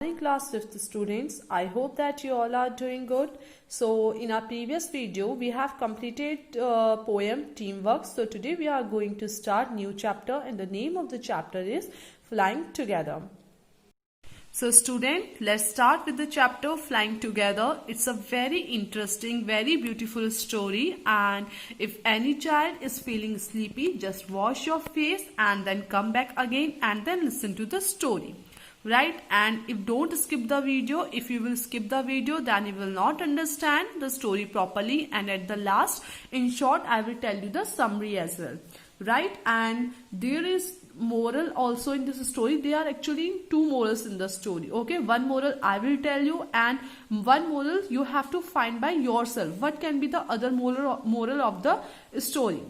Morning class 5th students. I hope that you all are doing good. So in our previous video we have completed poem Teamwork. So today we are going to start new chapter and the name of the chapter is Flying Together. So student, let's start with the chapter Flying Together. It's a very interesting, very beautiful story, and if any child is feeling sleepy, just wash your face and then come back again and then listen to the story. Right? And if don't skip the video, if you will skip the video, then you will not understand the story properly, and at the last, in short, I will tell you the summary as well. Right? And there is moral also in this story. There are actually two morals in the story. Okay, one moral I will tell you and one moral you have to find by yourself. What can be the other moral of the story?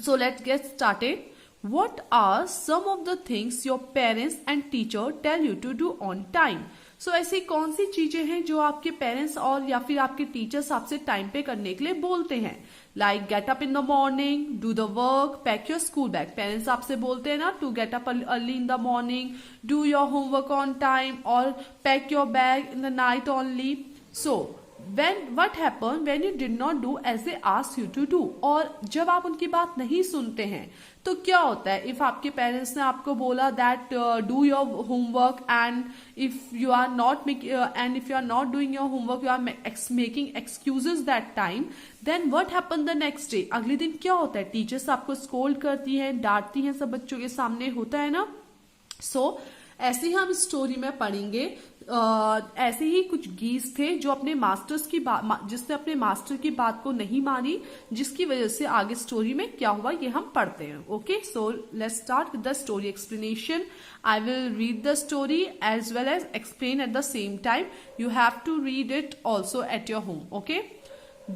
So let's get started. What are some of the things your parents and teacher tell you to do on time? So ऐसी कौन सी चीजें हैं जो आपके parents और या फिर आपके टीचर्स आपसे टाइम पे करने के लिए बोलते हैं? Like get up in the morning, do the work, pack your school bag. Parents आपसे बोलते हैं ना to get up early in the morning, do your homework on time और pack your bag in the night only. So what happened when you did not do as they asked you to do? और जब आप उनकी बात नहीं सुनते हैं तो क्या होता है? इफ आपके पेरेंट्स ने आपको बोला that do your homework and if you are not doing your homework, you are making excuses that time, then what happen the next day? अगले दिन क्या होता है? टीचर्स आपको स्कोल्ड करती हैं, डांटती हैं, सब बच्चों के सामने होता है ना. सो ऐसे ही हम स्टोरी में पढ़ेंगे. ऐसे ही कुछ गीस थे जो अपने मास्टर्स की बात, जिसने अपने मास्टर की बात को नहीं मानी, जिसकी वजह से आगे स्टोरी में क्या हुआ ये हम पढ़ते हैं. Okay, so let's start with the story explanation. I will read the story as well as explain at the same time. You have to read it also at your home. Okay.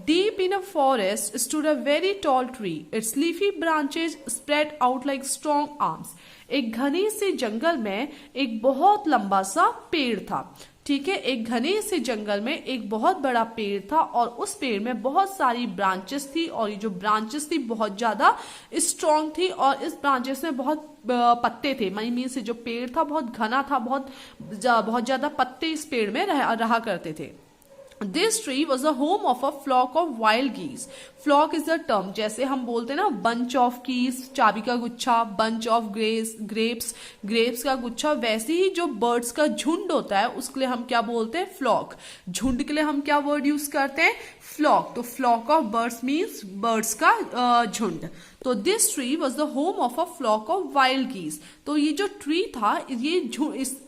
Deep in a forest stood a very tall tree. Its leafy branches spread out like strong arms. एक घने से जंगल में एक बहुत लंबा सा पेड़ था. ठीक है, एक घने से जंगल में एक बहुत बड़ा पेड़ था और उस पेड़ में बहुत सारी ब्रांचेस थी और ये जो ब्रांचेस थी बहुत ज्यादा स्ट्रॉन्ग थी और इस ब्रांचेस में बहुत पत्ते थे. मीन से जो पेड़ था बहुत घना था, बहुत ज्यादा पत्ते इस पेड़ में रहा करते थे. This tree was the home of a flock of wild geese. Flock is the term, जैसे हम बोलते हैं ना bunch of keys, चाबी का गुच्छा, bunch of grapes का गुच्छा, वैसे ही जो birds का झुंड होता है उसके लिए हम क्या बोलते हैं? flock. झुंड के लिए हम क्या वर्ड यूज करते हैं? flock. तो flock of birds means birds का झुंड. तो this tree was the home of a flock of wild geese. तो ये जो ट्री था, ये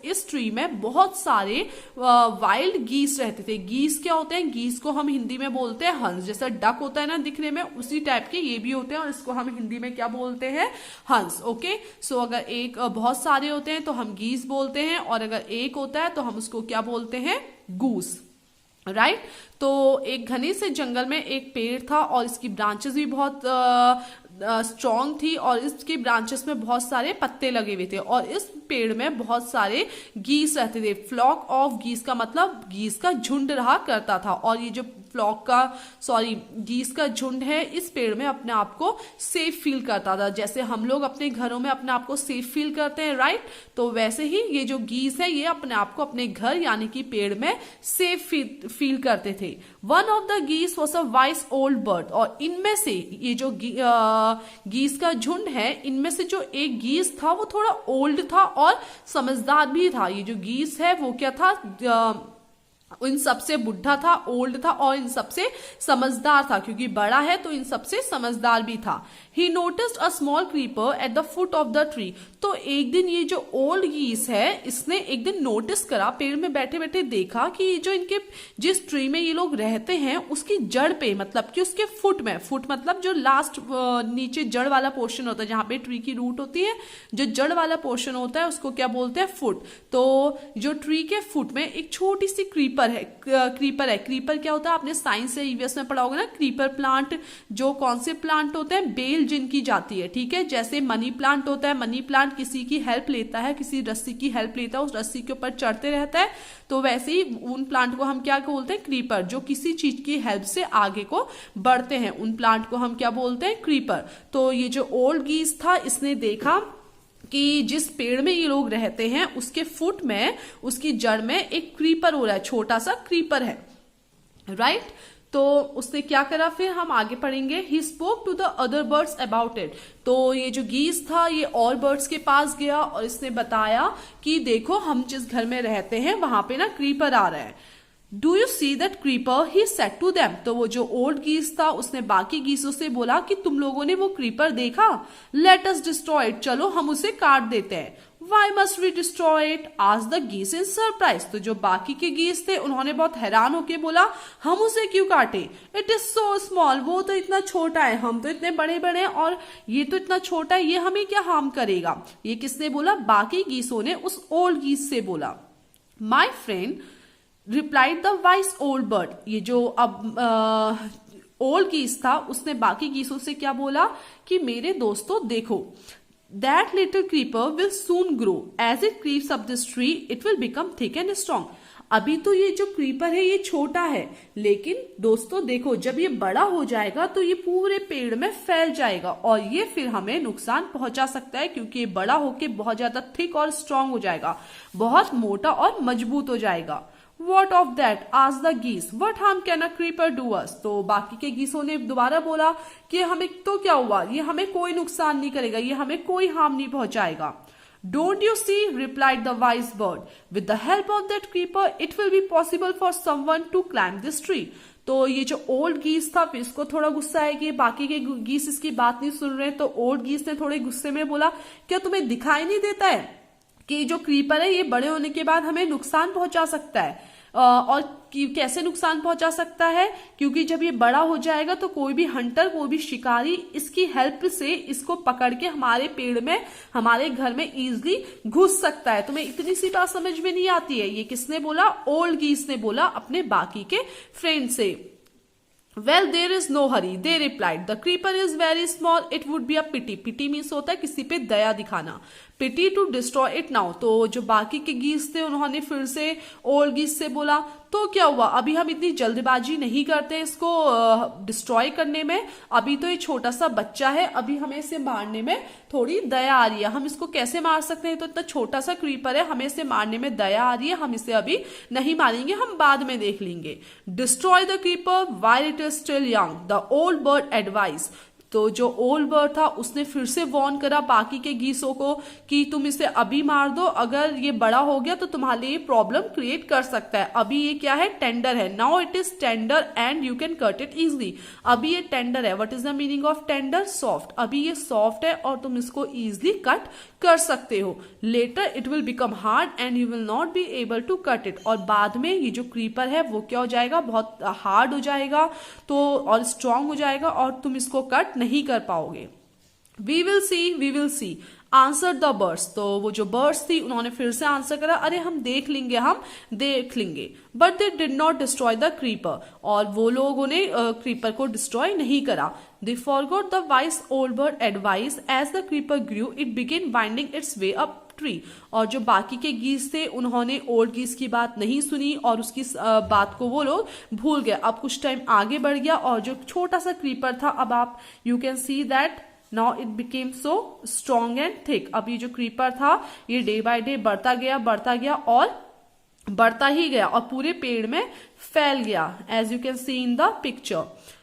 इस ट्री में बहुत सारे वाइल्ड गीस रहते थे. गीस क्या होते हैं? गीस को हम हिंदी में बोलते हैं हंस. जैसा डक होता है ना दिखने में, उसी टाइप के ये भी होते हैं और इसको हम हिंदी में क्या बोलते हैं? हंस. ओके, सो अगर एक बहुत सारे होते हैं तो हम गीस बोलते हैं और अगर एक होता है तो हम उसको क्या बोलते हैं? गूस. राइट. तो एक घने से जंगल में एक पेड़ था और इसकी ब्रांचेस भी बहुत स्ट्रॉन्ग थी और इसके ब्रांचेस में बहुत सारे पत्ते लगे हुए थे और इस पेड़ में बहुत सारे गीस रहते थे. फ्लॉक ऑफ गीस का मतलब गीस का झुंड रहा करता था और ये जो गीस का झुंड है इस पेड़ में अपने आप को सेफ फील करता था. जैसे हम लोग अपने घरों में अपने आप को सेफ फील करते हैं, राइट? तो वैसे ही ये जो गीस है ये अपने आप को अपने घर यानी कि पेड़ में सेफ फील करते थे. वन ऑफ द गीस was a vice old bird. और इनमें से ये जो गीस का झुंड है, इनमें से जो एक गीस था वो थोड़ा ओल्ड था और समझदार भी था. ये जो गीस है वो क्या था? इन सबसे बुढ़ा था, ओल्ड था और इन सबसे समझदार था. क्योंकि बड़ा है तो इन सबसे समझदार भी था. He noticed a small creeper at the foot of the tree. तो एक दिन ये जो ओल्ड गीस है इसने एक दिन नोटिस करा, पेड़ में बैठे बैठे देखा कि जो इनके जिस ट्री में ये लोग रहते हैं उसकी जड़ पे, मतलब कि उसके फुट मतलब जो लास्ट नीचे जड़ वाला पोर्शन होता है जहां पे ट्री की रूट होती है, जो जड़ वाला पोर्शन होता है उसको क्या बोलते हैं? फुट. तो जो ट्री के फुट में एक छोटी सी क्रीपर है. क्रीपर क्या होता है? आपने साइंस से ईवीएस में पढ़ा होगा ना. क्रीपर प्लांट जो कौन से प्लांट होते हैं? बेल जिनकी जाती है. ठीक है, जैसे मनी प्लांट होता है. मनी प्लांट किसी की हेल्प लेता है, किसी रस्सी की हेल्प लेता है, उस रस्सी के ऊपर चढ़ते रहता है. तो वैसे ही उन प्लांट को हम क्या बोलते हैं? क्रीपर. जो किसी चीज की हेल्प से आगे को बढ़ते हैं उन प्लांट को हम क्या बोलते हैं? क्रीपर. तो ये जो ओल्ड गीस था इसने देखा कि जिस पेड़ में ये लोग रहते हैं उसके फुट में, उसकी जड़ में एक क्रीपर हो रहा है, छोटा सा क्रीपर है, राइट। तो उसने क्या करा, फिर हम आगे पढ़ेंगे। He spoke to the other birds about it. तो ये जो गीस था ये और बर्ड्स के पास गया और इसने बताया कि देखो हम जिस घर में रहते हैं वहां पे ना क्रीपर आ रहा है। Do you see that creeper, he said to them. तो वो जो ओल्ड गीस था उसने बाकी गीसों से बोला कि तुम लोगों ने वो क्रीपर देखा, लेट अस डिस्ट्रॉय इट, चलो हम उसे काट देते हैं। Why must we destroy it? asked the geese in surprise. तो जो बाकी के गीस थे उन्होंने बहुत हैरान होके बोला हम उसे क्यों काटे? It is so small. वो तो इतना छोटा है, हम तो इतने बड़े बड़े हैं और ये तो इतना छोटा है, ये हमें क्या हार्म करेगा? ये किसने बोला? बाकी गीसों ने उस ओल्ड गीस से बोला। My friend replied the wise old bird. ये जो अब ओल्ड गीस था उसने बाकी गीसों से क्या बोला कि मेरे दोस्तों देखो, that little creeper will soon grow. As it creeps up this tree, it will become thick and strong. अभी तो ये जो क्रीपर है ये छोटा है, लेकिन दोस्तों देखो जब ये बड़ा हो जाएगा तो ये पूरे पेड़ में फैल जाएगा और ये फिर हमें नुकसान पहुंचा सकता है, क्योंकि ये बड़ा होके बहुत ज्यादा थिक और स्ट्रांग हो जाएगा, बहुत मोटा और मजबूत हो जाएगा। What of that? asked the geese. What harm can a creeper do us? तो बाकी के गीसों ने दोबारा बोला कि हमें तो क्या हुआ, ये हमें कोई नुकसान नहीं करेगा, ये हमें कोई हार्म नहीं पहुंचाएगा। Don't you see? replied the wise bird. With the help of that creeper, it will be possible for someone to climb this tree. तो ये जो ओल्ड गीस था फिर इसको थोड़ा गुस्सा है कि बाकी के गीस इसकी बात नहीं सुन रहे, तो ओल्ड गीस ने थोड़े गुस्से में बोला क्या तुम्हें दिखाई नहीं देता है कि जो क्रीपर है ये बड़े होने के बाद हमें नुकसान पहुंचा सकता है? और कैसे नुकसान पहुंचा सकता है? क्योंकि जब ये बड़ा हो जाएगा तो कोई भी हंटर, कोई भी शिकारी इसकी हेल्प से इसको पकड़ के हमारे पेड़ में, हमारे घर में इजीली घुस सकता है। तुम्हें इतनी सी बात समझ में नहीं आती है? ये किसने बोला? ओल्ड गीस ने बोला अपने बाकी के फ्रेंड से। Well, there is no hurry, they replied. The creeper is very small. It would be a pity. Pity means होता है किसी पे दया दिखाना। Pity to destroy it now. तो जो बाकी के गीस थे उन्होंने फिर से ओल्ड गीस से बोला तो क्या हुआ, अभी हम इतनी जल्दबाजी नहीं करते इसको डिस्ट्रॉय करने में, अभी तो ये छोटा सा बच्चा है, अभी हमें इसे मारने में थोड़ी दया आ रही है। हम इसको कैसे मार सकते हैं? तो इतना छोटा सा क्रीपर है, हमें इसे मारने में दया आ रही है, हम इसे अभी नहीं मारेंगे, हम बाद में देख लेंगे। Destroy the creeper while it is still young, the old bird advice. तो जो ओल्ड बर्ड था उसने फिर से वॉर्न करा बाकी के गीसों को कि तुम इसे अभी मार दो, अगर ये बड़ा हो गया तो तुम्हारे लिए प्रॉब्लम क्रिएट कर सकता है। अभी ये क्या है? टेंडर है। Now it is tender and you can cut it easily. अभी ये टेंडर है। What is the meaning of tender? Soft. अभी ये सॉफ्ट है और तुम इसको इजिली कट कर सकते हो। Later it will become hard and you will not be able to cut it. और बाद में ये जो क्रीपर है वो क्या हो जाएगा? बहुत हार्ड हो जाएगा तो और स्ट्रांग हो जाएगा और तुम इसको कट नहीं कर पाओगे। We will see answer the birds. तो वो जो बर्ड्स थी उन्होंने फिर से आंसर करा, अरे हम देख लेंगे। But they did not destroy the creeper. और वो लोगों ने क्रीपर को डिस्ट्रॉय नहीं करा। They forgot the wise old bird advice as the creeper grew it began winding its way up tree. और जो बाकी के गीस थे उन्होंने ओल्ड गीस की बात नहीं सुनी और उसकी बात को वो लोग भूल गए। अब कुछ टाइम आगे बढ़ गया और जो छोटा सा क्रीपर था, अब आप you can see that now it became so strong and thick. अब ये जो क्रीपर था ये डे बाय डे बढ़ता गया और बढ़ता ही गया और पूरे पेड़ में फैल गया, as you can see in the picture.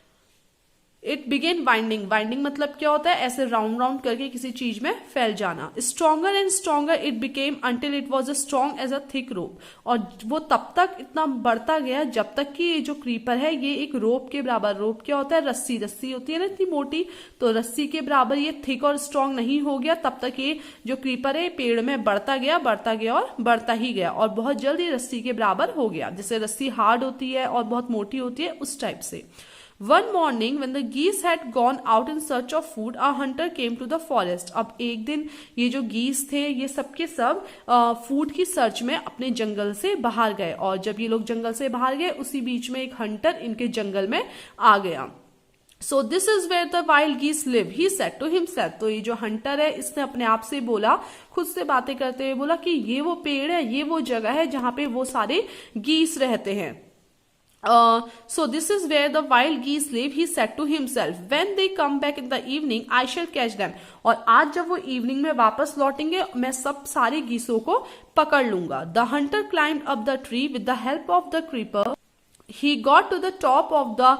It began winding. Winding मतलब क्या होता है? ऐसे राउंड राउंड करके किसी चीज में फैल जाना। Stronger and stronger it became until it was as strong as a thick rope. और वो तब तक इतना बढ़ता गया जब तक कि ये जो क्रीपर है ये एक रोप के बराबर, रोप क्या होता है? रस्सी होती है ना इतनी मोटी, तो रस्सी के बराबर ये थिक और स्ट्रॉन्ग नहीं हो गया। तब तक ये जो क्रीपर है पेड़ में बढ़ता गया और बढ़ता ही गया और बहुत जल्द ये रस्सी के बराबर हो गया। जैसे रस्सी हार्ड होती है और बहुत मोटी होती है उस टाइप से। One morning when the geese had gone out in search of food, a hunter came to the forest. अब एक दिन ये जो geese थे ये सब के सब फूड की सर्च में अपने जंगल से बाहर गए और जब ये लोग जंगल से बाहर गए उसी बीच में एक हंटर इनके जंगल में आ गया। So this is where the wild geese live, he said to himself. तो ये जो हंटर है इसने अपने आप से बोला, खुद से बातें करते हुए बोला कि ये वो पेड़ है, ये वो जगह है जहां पे वो सारे गीस रहते हैं। So this is where the wild geese live, he said to himself. When they come back in the evening, I shall catch them. और आज जब वो इवनिंग में वापस लौटेंगे मैं सब सारे गीसों को पकड़ लूंगा. The hunter climbed up the tree with the help of the creeper. He got to the top of the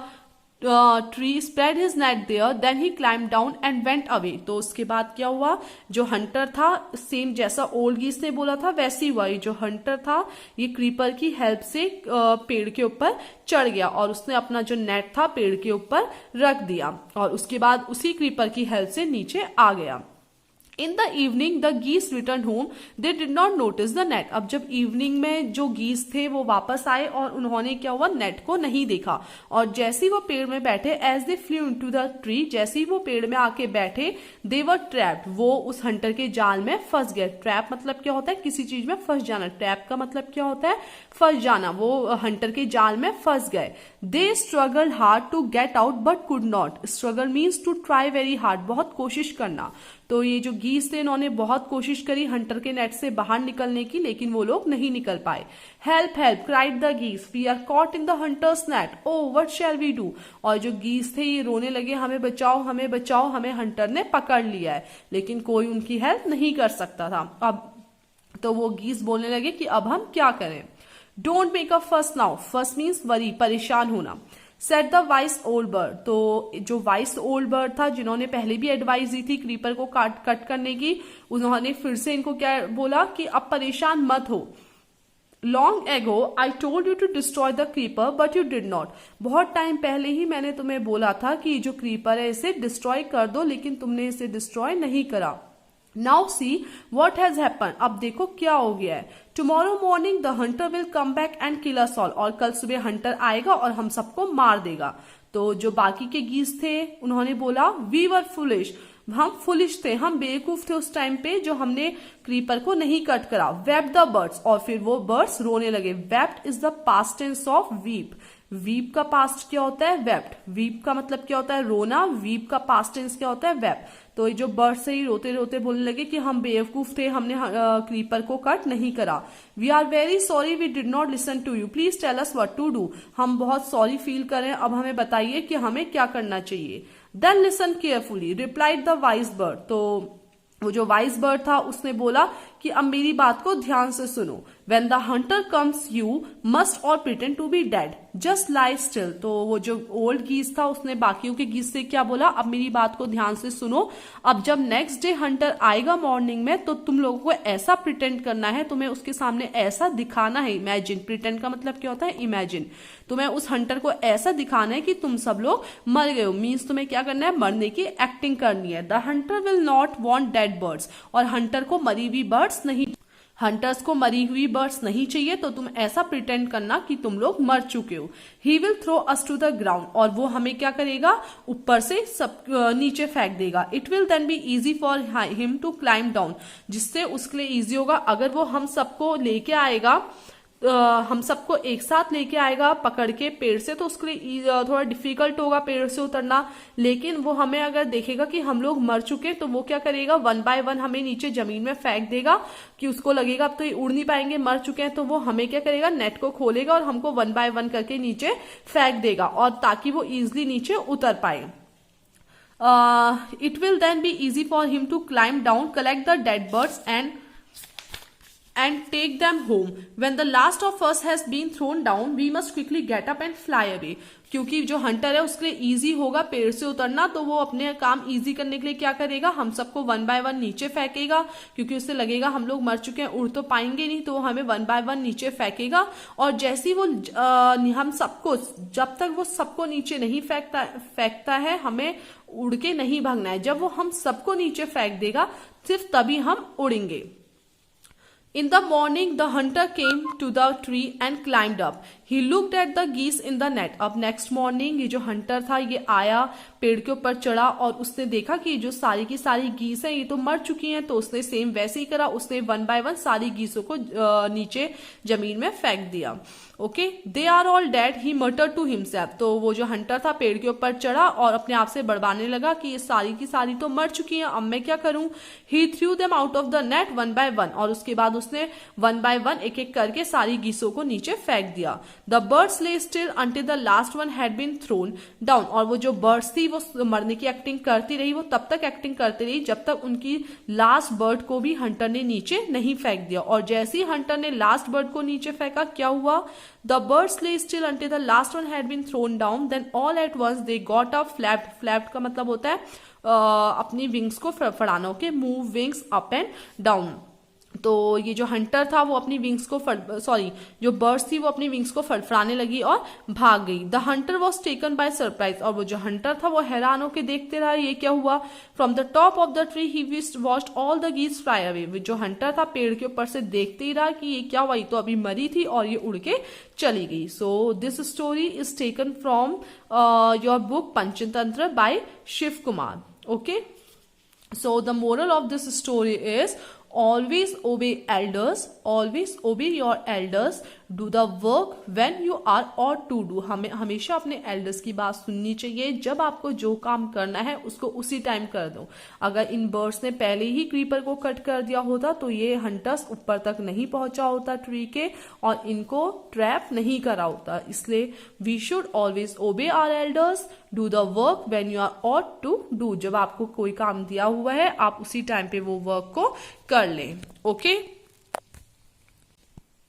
tree, spread his net there, then he climbed down and went away. तो उसके बाद क्या हुआ, जो hunter था same जैसा old गीस ने बोला था वैसी हुआ. जो हंटर था ये क्रीपर की हेल्प से पेड़ के ऊपर चढ़ गया और उसने अपना जो नेट था पेड़ के ऊपर रख दिया और उसके बाद उसी क्रीपर की हेल्प से नीचे आ गया. In the evening, the geese returned home. They did not notice the net. अब जब इवनिंग में जो गीस थे वो वापस आए और उन्होंने क्या हुआ, नेट को नहीं देखा. और जैसे ही वो पेड़ में बैठे, as they flew into the tree, जैसे ही वो पेड़ में आके बैठे, they were trapped. वो उस हंटर के जाल में फंस गए. ट्रैप मतलब क्या होता है, किसी चीज में फंस जाना. ट्रैप का मतलब क्या होता है, फंस जाना. वो हंटर के जाल में फंस गए. They struggled hard to get out but could not. Struggle means to try very hard. बहुत कोशिश करना. तो ये जो गीस थे इन्होंने बहुत कोशिश करी हंटर के नेट से बाहर निकलने की, लेकिन वो लोग नहीं निकल पाए. हेल्प हेल्प क्राइड द गीस, we are caught in the hunters net, oh what shall we do. और जो गीस थे ये रोने लगे, हमें बचाओ हमें बचाओ, हमें हंटर ने पकड़ लिया है. लेकिन कोई उनकी हेल्प नहीं कर सकता था. अब तो वो गीस बोलने लगे कि अब हम क्या करें. डोंट मेक अ फस नाउ, फस मीन्स वरी, परेशान होना. Set the wise old bird, तो जो वाइस ओल्ड बर्ड था जिन्होंने पहले भी एडवाइस दी थी क्रीपर को कट करने की, उन्होंने फिर से इनको क्या बोला कि अब परेशान मत हो. Long ago I told you to destroy the creeper but you did not. बहुत टाइम पहले ही मैंने तुम्हें बोला था कि जो क्रीपर है इसे डिस्ट्रॉय कर दो, लेकिन तुमने इसे डिस्ट्रॉय नहीं करा. Now see what has happen, अब देखो क्या हो गया है. Tomorrow morning the Hunter will come back and kill us all, और कल सुबह हंटर आएगा और हम सबको मार देगा. तो जो बाकी के गीस थे उन्होंने बोला वी वर फुलिश, हम फुलिश थे, हम बेवकूफ थे उस टाइम पे जो हमने क्रीपर को नहीं कट करा. वेप द बर्ड्स, और फिर वो बर्ड्स रोने लगे. Wept is the past tense of weep. Weep का पास्ट क्या होता है, वेप्ट. वीप का मतलब क्या होता है, रोना. वीप का पास्ट टेंस क्या होता है, वेप. तो ये जो बर्ड से ही रोते रोते बोलने लगे कि हम बेवकूफ थे, हमने क्रीपर को कट नहीं करा. We are very sorry we did not listen to you, please tell us what to do. हम बहुत सॉरी फील कर रहे हैं, अब हमें बताइए कि हमें क्या करना चाहिए. Then listen carefully replied the wise bird, तो वो जो वाइज बर्ड था उसने बोला कि अब मेरी बात को ध्यान से सुनो. When the hunter comes, you must all pretend to be dead. Just lie still. तो वो जो ओल्ड गीस था उसने बाकियों के गीस से क्या बोला, अब मेरी बात को ध्यान से सुनो. अब जब नेक्स्ट डे हंटर आएगा मॉर्निंग में तो तुम लोगों को ऐसा प्रिटेंड करना है, तुम्हें उसके सामने ऐसा दिखाना है. इमेजिन, प्रिटेंड का मतलब क्या होता है, इमेजिन. तुम्हें उस हंटर को ऐसा दिखाना है कि तुम सब लोग मर गए हो. मीन्स तुम्हें क्या करना है, मरने की एक्टिंग करनी है. The Hunter will not want dead birds, और हंटर को मरी हुई बर्ड्स नहीं, हंटर्स को मरी हुई बर्ड्स नहीं चाहिए. तो तुम ऐसा प्रिटेंड करना कि तुम लोग मर चुके हो. He will throw us to the ground, और वो हमें क्या करेगा, ऊपर से सब नीचे फेंक देगा. It will then be easy for him to climb down, जिससे उसके लिए इजी होगा अगर वो हम सबको लेके आएगा, हम सबको एक साथ लेके आएगा पकड़ के पेड़ से, तो उसके लिए थोड़ा डिफिकल्ट होगा पेड़ से उतरना. लेकिन वो हमें अगर देखेगा कि हम लोग मर चुके तो वो क्या करेगा, वन बाय वन हमें नीचे जमीन में फेंक देगा, कि उसको लगेगा अब तो ये उड़ नहीं पाएंगे, मर चुके हैं. तो वो हमें क्या करेगा, नेट को खोलेगा और हमको वन बाय वन करके नीचे फेंक देगा, और ताकि वो इजिली नीचे उतर पाए. It will then be easy for him to climb down, collect the dead birds and take them home. When the last of us has been thrown down, we must quickly get up and fly away. क्योंकि जो Hunter है उसके लिए easy होगा पेड़ से उतरना, तो वो अपने काम इजी करने के लिए क्या करेगा, हम सबको वन बाय वन नीचे फेंकेगा, क्योंकि उससे लगेगा हम लोग मर चुके हैं, उड़ तो पाएंगे नहीं, तो वो हमें वन बाय वन नीचे फेंकेगा. और जैसे ही वो हम सबको, जब तक वो सबको नीचे नहीं फेंकता है, हमें उड़ के नहीं भागना है. जब वो हम सबको नीचे फेंक देगा सिर्फ तभी हम उड़ेंगे. In the morning, the hunter came to the tree and climbed up. He looked at the geese in the net. अब next morning ये जो hunter था ये आया, पेड़ के ऊपर चढ़ा और उसने देखा कि जो सारी की सारी गीस हैं ये तो मर चुकी हैं. तो उसने सेम वैसे ही करा, उसने वन बाय वन सारी गीसों को नीचे जमीन में फेंक दिया. Okay, they are all dead, he muttered to himself. तो वो जो हंटर था पेड़ के ऊपर चढ़ा और अपने आप से बड़बाने लगा कि ये सारी की सारी तो मर चुकी हैं, अब मैं क्या करूं. He threw them out of the net one by one, और उसके बाद उसने वन बाय वन एक एक करके सारी गीसों को नीचे फेंक दिया. द बर्ड्स ले still until the last one had been thrown down. और वो जो बर्ड्स थी वो मरने की एक्टिंग करती रही, वो तब तक एक्टिंग करती रही जब तक उनकी लास्ट बर्ड को भी हंटर ने नीचे नहीं फेंक दिया। और जैसे ही हंटर ने लास्ट बर्ड को नीचे फेंका, क्या हुआ? द बर्ड्स ले still until the last one had been thrown down, then all at once they got up, flapped. flapped का मतलब होता है अपनी विंग्स को फड़ाना। Okay, move wings up and down. तो ये जो हंटर था वो अपनी विंग्स को जो बर्ड्स थी वो अपनी विंग्स को फड़फड़ाने लगी और भाग गई। The Hunter was taken by surprise, और वो जो हंटर था वो हैरान होकर देखते रहा ये क्या हुआ। From the top of the tree he watched all the geese fly away. जो हंटर था पेड़ के ऊपर से देखते ही रहा कि ये क्या हुआ, ये तो अभी मरी थी और ये उड़ के चली गई। So this story is taken from your book Panchatantra by Shiv Kumar. Okay, so the moral of this story is always obey elders, always obey your elders, do the work when you are ought to do. हमें हमेशा अपने elders की बात सुननी चाहिए। जब आपको जो काम करना है उसको उसी टाइम कर दो। अगर इन बर्ड्स ने पहले ही क्रीपर को कट कर दिया होता तो ये हंटर्स ऊपर तक नहीं पहुंचा होता ट्री के और इनको ट्रैप नहीं करा होता। इसलिए we should always obey our elders, do the work when you are ought to do. जब आपको कोई काम दिया हुआ है आप उसी टाइम पे वो वर्क को कर लें। ओके,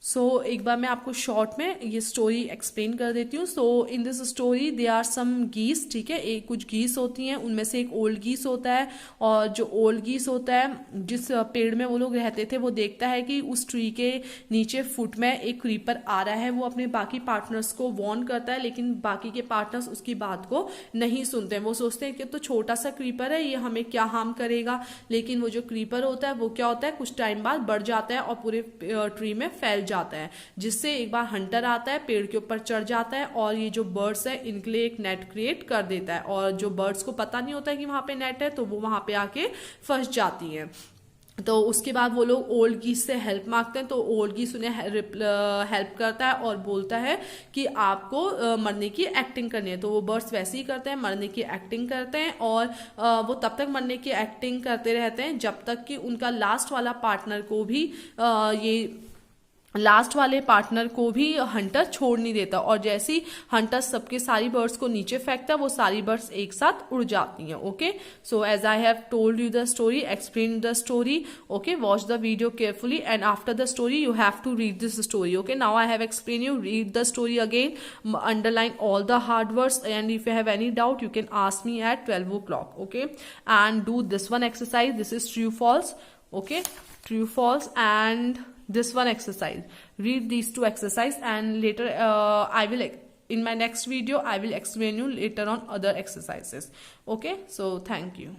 सो एक बार मैं आपको शॉर्ट में ये स्टोरी एक्सप्लेन कर देती हूँ। So in this story there are some geese, ठीक है, एक कुछ गीस होती हैं, उनमें से एक ओल्ड गीस होता है। और जो ओल्ड गीस होता है जिस पेड़ में वो लोग रहते थे वो देखता है कि उस ट्री के नीचे फुट में एक क्रीपर आ रहा है। वो अपने बाकी पार्टनर्स को वार्न करता है, लेकिन बाकी के पार्टनर्स उसकी बात को नहीं सुनते हैं। वो सोचते हैं कि तो छोटा सा क्रीपर है, ये हमें क्या हार्म करेगा। लेकिन वो जो क्रीपर होता है वो क्या होता है, कुछ टाइम बाद बढ़ जाता है और पूरे ट्री में फैल जाता है, जिससे एक बार हंटर आता है, पेड़ के ऊपर चढ़ जाता है और ये जो बर्ड्स है इनके लिए एक नेट क्रिएट कर देता है। और जो बर्ड्स को पता नहीं होता है कि वहां पे नेट है तो वो वहां पे आके फंस जाती हैं। तो उसके बाद वो लोग ओल्ड गीस से हेल्प मांगते हैं, तो ओल्ड गीस उन्हें हेल्प करता है और बोलता है कि आपको मरने की एक्टिंग करनी है। तो वो बर्ड्स वैसे ही करते हैं, मरने की एक्टिंग करते हैं और वो तब तक मरने की एक्टिंग करते रहते हैं जब तक कि उनका लास्ट वाला पार्टनर को भी हंटर छोड़ नहीं देता। और जैसे ही हंटर सबके सारी बर्ड्स को नीचे फेंकता है वो सारी बर्ड्स एक साथ उड़ जाती हैं। Okay, so as I have told you the story, explain the story, okay, watch the video carefully and after the story you have to read this story. Okay, now I have explain you, read the story again, underline all the hard words and if you have any doubt you can ask me at 12 o'clock. Okay, and do this one exercise, this is true false. Okay, true false and this one exercise. Read these two exercise and later I will in my next video I will explain you later on other exercises. Okay, so thank you.